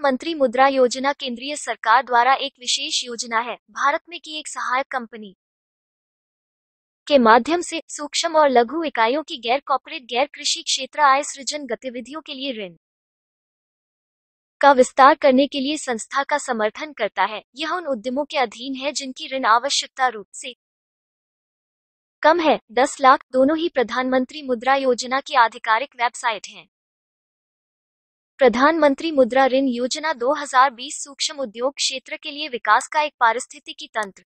प्रधानमंत्री मुद्रा योजना केंद्रीय सरकार द्वारा एक विशेष योजना है। भारत में की एक सहायक कंपनी के माध्यम से सूक्ष्म और लघु इकाइयों की गैर कॉर्पोरेट गैर कृषि क्षेत्र आय सृजन गतिविधियों के लिए ऋण का विस्तार करने के लिए संस्था का समर्थन करता है। यह उन उद्यमों के अधीन है जिनकी ऋण आवश्यकता रूप से कम है। 10 लाख दोनों ही प्रधानमंत्री मुद्रा योजना की आधिकारिक वेबसाइट हैं। प्रधानमंत्री मुद्रा ऋण योजना 2020 सूक्ष्म उद्योग क्षेत्र के लिए विकास का एक पारिस्थितिकी तंत्र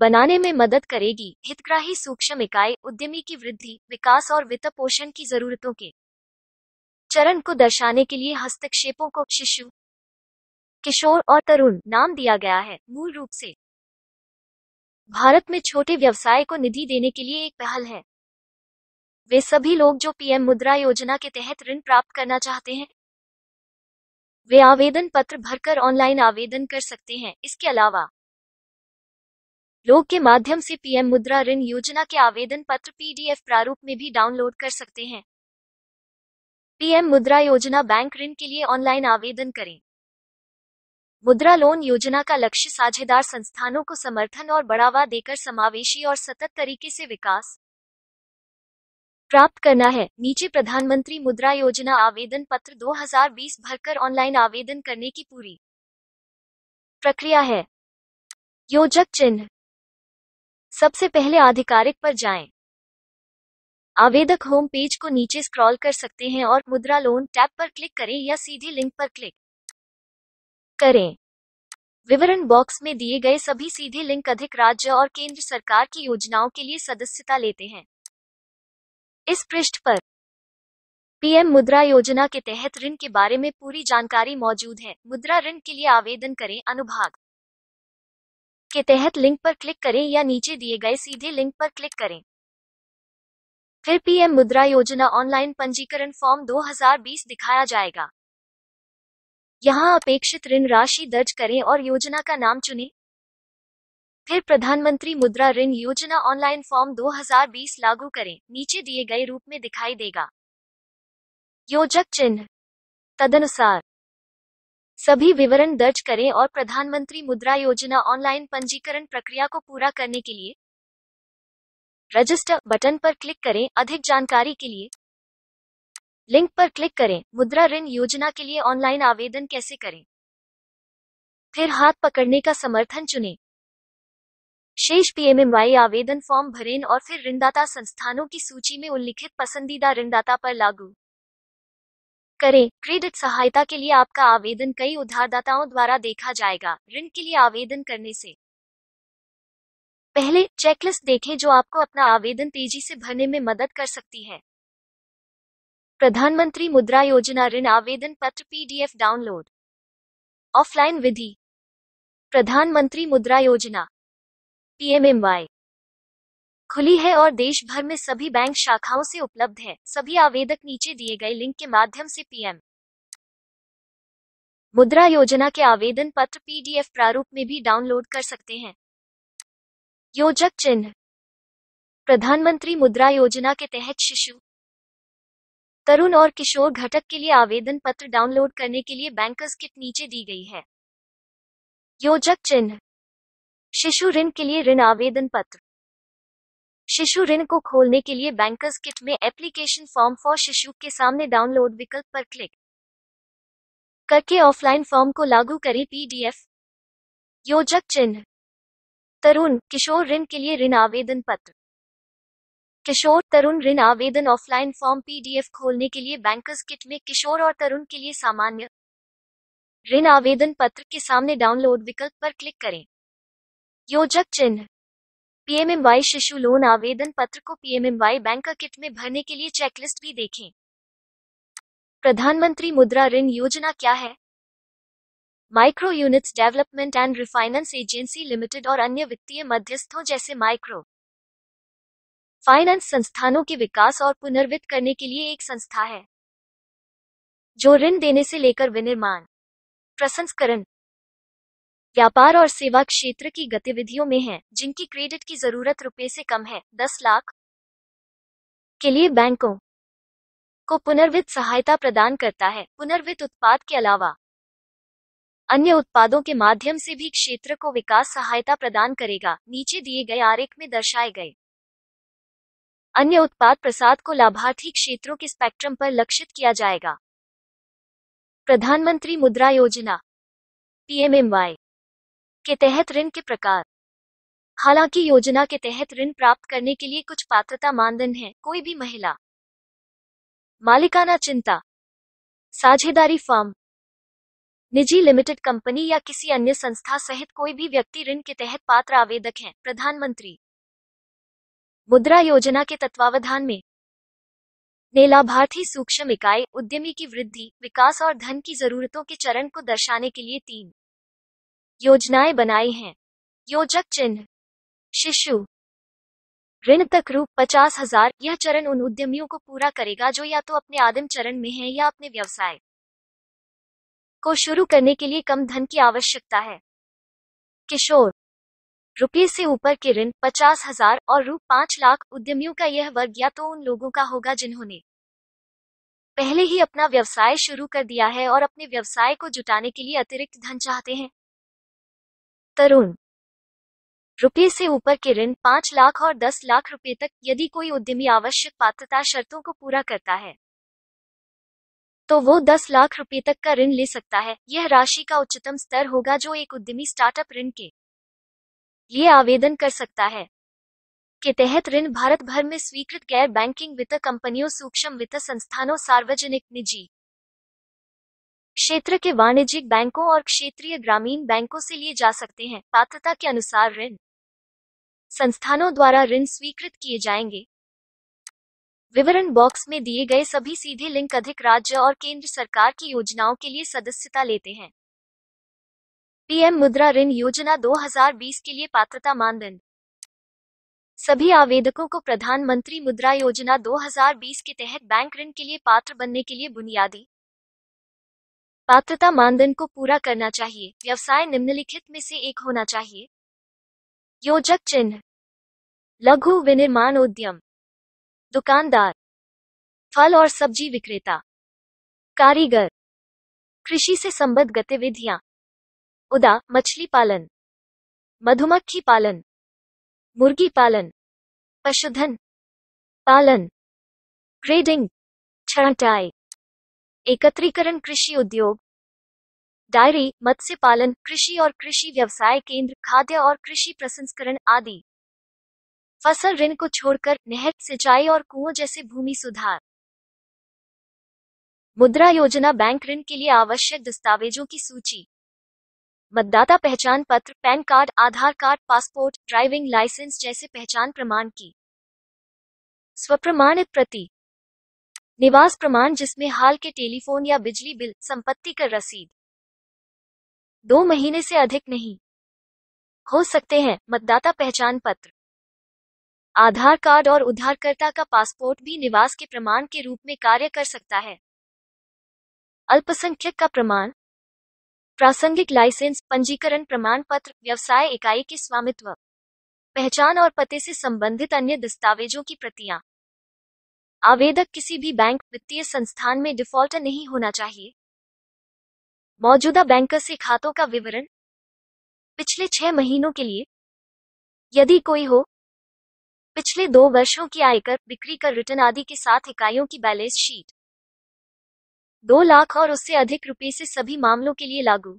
बनाने में मदद करेगी। हितग्राही सूक्ष्म इकाई उद्यमी की वृद्धि, विकास और वित्त पोषण की जरूरतों के चरण को दर्शाने के लिए हस्तक्षेपों को शिशु, किशोर और तरुण नाम दिया गया है। मूल रूप से भारत में छोटे व्यवसाय को निधि देने के लिए एक पहल है। वे सभी लोग जो पीएम मुद्रा योजना के तहत ऋण प्राप्त करना चाहते हैं, वे आवेदन पत्र भरकर ऑनलाइन आवेदन कर सकते हैं। इसके अलावा लोग के माध्यम से पीएम मुद्रा ऋण योजना के आवेदन पत्र पीडीएफ प्रारूप में भी डाउनलोड कर सकते हैं। पीएम मुद्रा योजना बैंक ऋण के लिए ऑनलाइन आवेदन करें। मुद्रा लोन योजना का लक्ष्य साझेदार संस्थानों को समर्थन और बढ़ावा देकर समावेशी और सतत तरीके से विकास प्राप्त करना है। नीचे प्रधानमंत्री मुद्रा योजना आवेदन पत्र 2020 भरकर ऑनलाइन आवेदन करने की पूरी प्रक्रिया है। योजक चिन्ह। सबसे पहले आधिकारिक पर जाएं। आवेदक होम पेज को नीचे स्क्रॉल कर सकते हैं और मुद्रा लोन टैब पर क्लिक करें या सीधे लिंक पर क्लिक करें। विवरण बॉक्स में दिए गए सभी सीधे लिंक अधिक राज्य और केंद्र सरकार की योजनाओं के लिए सदस्यता लेते हैं। इस पृष्ठ पर पीएम मुद्रा योजना के तहत ऋण के बारे में पूरी जानकारी मौजूद है। मुद्रा ऋण के लिए आवेदन करें। अनुभाग के तहत लिंक पर क्लिक करें या नीचे दिए गए सीधे लिंक पर क्लिक करें। फिर पीएम मुद्रा योजना ऑनलाइन पंजीकरण फॉर्म 2020 दिखाया जाएगा। यहां अपेक्षित ऋण राशि दर्ज करें और योजना का नाम चुनें। फिर प्रधानमंत्री मुद्रा ऋण योजना ऑनलाइन फॉर्म 2020 लागू करें। नीचे दिए गए रूप में दिखाई देगा। योजक चिन्ह। तदनुसार सभी विवरण दर्ज करें और प्रधानमंत्री मुद्रा योजना ऑनलाइन पंजीकरण प्रक्रिया को पूरा करने के लिए रजिस्टर बटन पर क्लिक करें। अधिक जानकारी के लिए लिंक पर क्लिक करें। मुद्रा ऋण योजना के लिए ऑनलाइन आवेदन कैसे करें? फिर हाथ पकड़ने का समर्थन चुनें। शेष पीएमएमवाई आवेदन फॉर्म भरें और फिर ऋणदाता संस्थानों की सूची में उल्लिखित पसंदीदा ऋणदाता पर लागू करें। क्रेडिट सहायता के लिए आपका आवेदन कई उधारदाताओं द्वारा देखा जाएगा। ऋण के लिए आवेदन करने से पहले चेकलिस्ट देखें जो आपको अपना आवेदन तेजी से भरने में मदद कर सकती है। प्रधानमंत्री मुद्रा योजना ऋण आवेदन पत्र पीडीएफ डाउनलोड। ऑफलाइन विधि। प्रधानमंत्री मुद्रा योजना पीएमएमवाई खुली है और देश भर में सभी बैंक शाखाओं से उपलब्ध है। सभी आवेदक नीचे दिए गए लिंक के माध्यम से पीएम मुद्रा योजना के आवेदन पत्र पीडीएफ प्रारूप में भी डाउनलोड कर सकते हैं। योजक चिन्ह। प्रधानमंत्री मुद्रा योजना के तहत शिशु, तरुण और किशोर घटक के लिए आवेदन पत्र डाउनलोड करने के लिए बैंकर्स किट नीचे दी गई है। योजक चिन्ह। शिशु ऋण के लिए ऋण आवेदन पत्र। शिशु ऋण को खोलने के लिए बैंकर्स किट में एप्लीकेशन फॉर्म फॉर शिशु के सामने डाउनलोड विकल्प पर क्लिक करके ऑफलाइन फॉर्म को लागू करें। पीडीएफ। योजक चिन्ह। तरुण किशोर ऋण के लिए ऋण आवेदन पत्र। किशोर तरुण ऋण आवेदन ऑफलाइन फॉर्म पीडीएफ खोलने के लिए बैंकर्स किट में किशोर और तरुण के लिए सामान्य ऋण आवेदन पत्र के सामने डाउनलोड विकल्प पर क्लिक करें। योजक चिन्ह। पीएमएमवाई शिशु लोन आवेदन पत्र को पीएमएमवाई बैंकर किट में भरने के लिए चेकलिस्ट भी देखें। प्रधानमंत्री मुद्रा ऋण योजना क्या है? Micro units development and refinance agency limited और अन्य वित्तीय मध्यस्थों जैसे माइक्रो फाइनेंस संस्थानों के विकास और पुनर्वित्त करने के लिए एक संस्था है जो ऋण देने से लेकर विनिर्माण, प्रसंस्करण, व्यापार और सेवा क्षेत्र की गतिविधियों में है, जिनकी क्रेडिट की जरूरत रुपए से कम है। 10 लाख के लिए बैंकों को पुनर्वित्त सहायता प्रदान करता है। पुनर्वित्त उत्पाद के अलावा अन्य उत्पादों के माध्यम से भी क्षेत्र को विकास सहायता प्रदान करेगा। नीचे दिए गए आरेख में दर्शाए गए अन्य उत्पाद प्रसाद को लाभार्थी क्षेत्रों के स्पेक्ट्रम पर लक्षित किया जाएगा। प्रधानमंत्री मुद्रा योजना PMMY के तहत ऋण के प्रकार। हालांकि योजना के तहत ऋण प्राप्त करने के लिए कुछ पात्रता मानदंड हैं। कोई भी महिला, मालिकाना चिंता, साझेदारी फर्म, निजी लिमिटेड कंपनी या किसी अन्य संस्था सहित कोई भी व्यक्ति ऋण के तहत पात्र आवेदक हैं। प्रधानमंत्री मुद्रा योजना के तत्वावधान में ने लाभार्थी सूक्ष्म इकाई उद्यमी की वृद्धि, विकास और धन की जरूरतों के चरण को दर्शाने के लिए 3 योजनाएं बनाई हैं। योजक चिन्ह शिशु ऋण तक रु 50,000। यह चरण उन उद्यमियों को पूरा करेगा जो या तो अपने आदिम चरण में हैं या अपने व्यवसाय को शुरू करने के लिए कम धन की आवश्यकता है। किशोर रुपये से ऊपर के ऋण 50,000 और रु 5 लाख। उद्यमियों का यह वर्ग या तो उन लोगों का होगा जिन्होंने पहले ही अपना व्यवसाय शुरू कर दिया है और अपने व्यवसाय को जुटाने के लिए अतिरिक्त धन चाहते हैं। तरुण रुपये से ऊपर के ऋण 5 लाख और 10 लाख रुपए तक। यदि कोई उद्यमी आवश्यक पात्रता शर्तों को पूरा करता है तो वो 10 लाख रुपए तक का ऋण ले सकता है। यह राशि का उच्चतम स्तर होगा जो एक उद्यमी स्टार्टअप ऋण के लिए आवेदन कर सकता है। के तहत ऋण भारत भर में स्वीकृत गैर बैंकिंग वित्त कंपनियों, सूक्ष्म वित्त संस्थानों, सार्वजनिक निजी क्षेत्र के वाणिज्यिक बैंकों और क्षेत्रीय ग्रामीण बैंकों से लिए जा सकते हैं। पात्रता के अनुसार ऋण संस्थानों द्वारा ऋण स्वीकृत किए जाएंगे। विवरण बॉक्स में दिए गए सभी सीधे लिंक अधिक राज्य और केंद्र सरकार की योजनाओं के लिए सदस्यता लेते हैं। पीएम मुद्रा ऋण योजना 2020 के लिए पात्रता मानदंड। सभी आवेदकों को प्रधानमंत्री मुद्रा योजना 2020 के तहत बैंक ऋण के लिए पात्र बनने के लिए बुनियादी पात्रता मानदंड को पूरा करना चाहिए। व्यवसाय निम्नलिखित में से एक होना चाहिए। योजक चिन्ह लघु विनिर्माण उद्यम, दुकानदार, फल और सब्जी विक्रेता, कारीगर, कृषि से संबद्ध गतिविधियां, उदा मछली पालन, मधुमक्खी पालन, मुर्गी पालन, पशुधन पालन, ग्रेडिंग, छंटाई, एकत्रीकरण, कृषि उद्योग, डायरी, मत्स्य पालन, कृषि और कृषि व्यवसाय केंद्र, खाद्य और कृषि प्रसंस्करण आदि। फसल ऋण को छोड़कर नहर, सिंचाई और कुओं जैसे भूमि सुधार। मुद्रा योजना बैंक ऋण के लिए आवश्यक दस्तावेजों की सूची। मतदाता पहचान पत्र, पैन कार्ड, आधार कार्ड, पासपोर्ट, ड्राइविंग लाइसेंस जैसे पहचान प्रमाण की स्वप्रमाणित प्रति, निवास प्रमाण जिसमें हाल के टेलीफोन या बिजली बिल, संपत्ति कर रसीद 2 महीने से अधिक नहीं हो सकते हैं। मतदाता पहचान पत्र, आधार कार्ड और उधारकर्ता का पासपोर्ट भी निवास के प्रमाण के रूप में कार्य कर सकता है। अल्पसंख्यक का प्रमाण, प्रासंगिक लाइसेंस, पंजीकरण प्रमाण पत्र, व्यवसाय इकाई के स्वामित्व, पहचान और पते से संबंधित अन्य दस्तावेजों की प्रतियां। आवेदक किसी भी बैंक वित्तीय संस्थान में डिफॉल्टर नहीं होना चाहिए। मौजूदा बैंकर से खातों का विवरण पिछले 6 महीनों के लिए, यदि कोई हो, पिछले 2 वर्षों की आयकर, बिक्री कर रिटर्न आदि के साथ इकाइयों की बैलेंस शीट। 2 लाख और उससे अधिक रुपए से सभी मामलों के लिए लागू।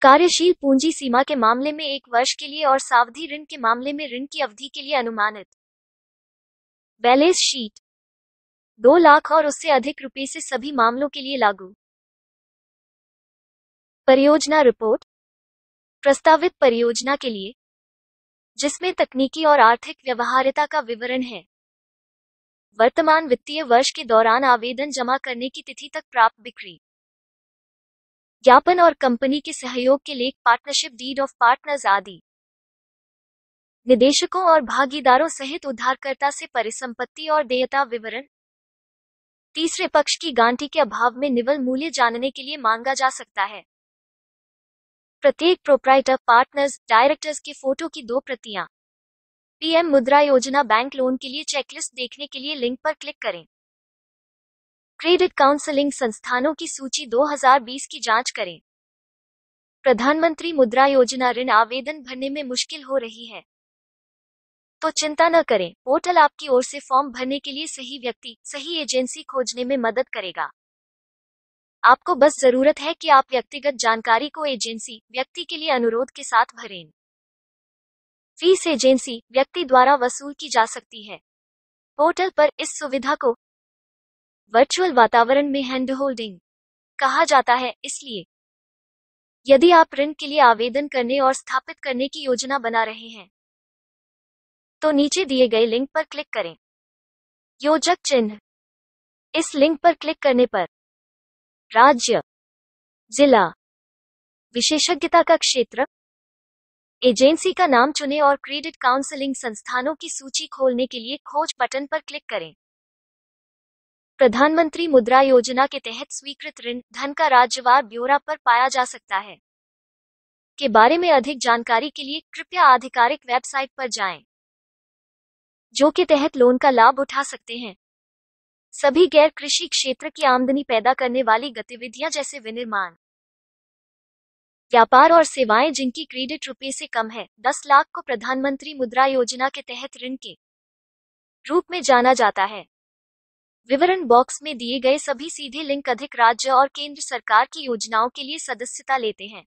कार्यशील पूंजी सीमा के मामले में 1 वर्ष के लिए और सावधि ऋण के मामले में ऋण की अवधि के लिए अनुमानित बैलेंस शीट। 2 लाख और उससे अधिक रुपए से सभी मामलों के लिए लागू। परियोजना रिपोर्ट प्रस्तावित परियोजना के लिए, जिसमें तकनीकी और आर्थिक व्यवहार्यता का विवरण है। वर्तमान वित्तीय वर्ष के दौरान आवेदन जमा करने की तिथि तक प्राप्त बिक्री ज्ञापन और कंपनी के सहयोग के लेख, पार्टनरशिप डीड ऑफ पार्टनर्स आदि। निदेशकों और भागीदारों सहित उधारकर्ता से परिसंपत्ति और देयता विवरण। तीसरे पक्ष की गारंटी के अभाव में निवल मूल्य जानने के लिए मांगा जा सकता है। प्रत्येक प्रोप्राइटर, पार्टनर्स, डायरेक्टर्स के फोटो की 2 प्रतियां। पीएम मुद्रा योजना बैंक लोन के लिए चेकलिस्ट देखने के लिए लिंक पर क्लिक करें। क्रेडिट काउंसलिंग संस्थानों की सूची 2020 की जांच करें। प्रधानमंत्री मुद्रा योजना ऋण आवेदन भरने में मुश्किल हो रही है तो चिंता न करें, पोर्टल आपकी ओर से फॉर्म भरने के लिए सही व्यक्ति, सही एजेंसी खोजने में मदद करेगा। आपको बस जरूरत है कि आप व्यक्तिगत जानकारी को एजेंसी, व्यक्ति के लिए अनुरोध के साथ भरें। फीस एजेंसी, व्यक्ति द्वारा वसूल की जा सकती है। पोर्टल पर इस सुविधा को वर्चुअल वातावरण में हैंड होल्डिंग कहा जाता है, इसलिए यदि आप ऋण के लिए आवेदन करने और स्थापित करने की योजना बना रहे हैं तो नीचे दिए गए लिंक पर क्लिक करें। योजक चिन्ह, इस लिंक पर क्लिक करने पर राज्य, जिला, विशेषज्ञता का क्षेत्र, एजेंसी का नाम चुनें और क्रेडिट काउंसलिंग संस्थानों की सूची खोलने के लिए खोज बटन पर क्लिक करें। प्रधानमंत्री मुद्रा योजना के तहत स्वीकृत ऋण धन का राज्यवार ब्यौरा पर पाया जा सकता है। के बारे में अधिक जानकारी के लिए कृपया आधिकारिक वेबसाइट पर जाएं, जो के तहत लोन का लाभ उठा सकते हैं। सभी गैर कृषि क्षेत्र की आमदनी पैदा करने वाली गतिविधियां जैसे विनिर्माण, व्यापार और सेवाएं जिनकी क्रेडिट रुपये से कम है 10 लाख को प्रधानमंत्री मुद्रा योजना के तहत ऋण के रूप में जाना जाता है। विवरण बॉक्स में दिए गए सभी सीधे लिंक अधिक राज्य और केंद्र सरकार की योजनाओं के लिए सदस्यता लेते हैं।